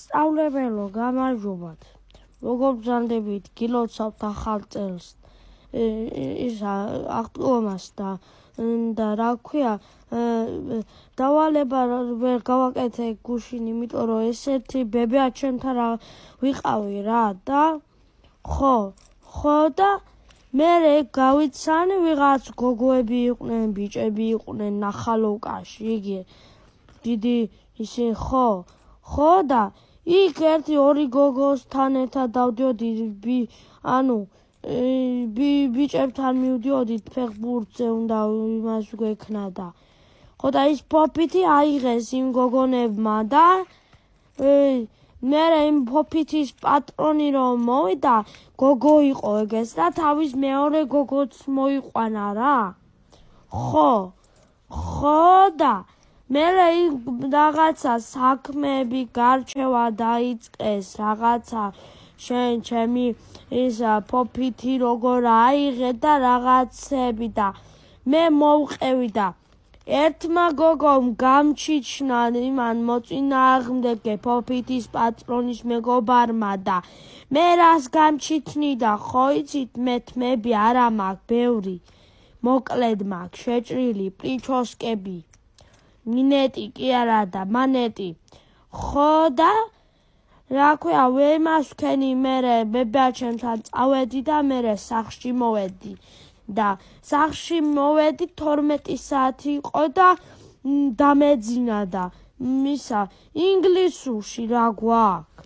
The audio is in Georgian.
სწავლებელო, გამარჯობათ. როგორ ბრძანდებით გილოცავთ ახალ წელს ისა აღდგომას და რა ქვია დავალება ვერ გავაკეთე გუშინ, იმიტომ რომ ესეთი ბებია ჩემთან რა ვიყავი რა და ხო და მე გავიცანი ვიღაც გოგოები იყვნენ, ბიჭები იყვნენ ნახალოვკაში, იგი დიდი ისინი ხო და იქ ერთი ორი გოგოსთან ერთად დავდიოდი ბიჭებთან მივდიოდით ფეხბურთზე უნდა იმას გვექნა და ხო და ის ფოფიტი აიღეს იმ გოგონებმა და მე იმ ფოფიტის პატრონი რომ მოვიდა გოგო იყო ეგეც და თავის მეორე გოგოც მოიყვანა რა ხო და მე რაღაცა საქმეები გარჩევა დაიწყეს რაღაცა შენ ჩემი ისა ფოფიტი როგორ აიღე და რაღაცები და მე მოვყევი და ერთმა გოგომ გამჩიჩნა იმან მოწინააღმდეგე ფოფიტის პატრონის მეგობარმა და მე რას გამჩიჩნიდა ხო იცით მე თმები არა მაქვს ბევრი მოკლედ მაქვს შეჭრილი პრიჩოსკები მინეტი კი არა და მანეტი ხო და რა ქვია ვემას ვქენი მე ბებია ჩემთან წავედი და მე სახლში მოვედი და სახლში მოვედი 12 საათი იყო და დამეძინა და მისა ინგლისურში რა გვაქვს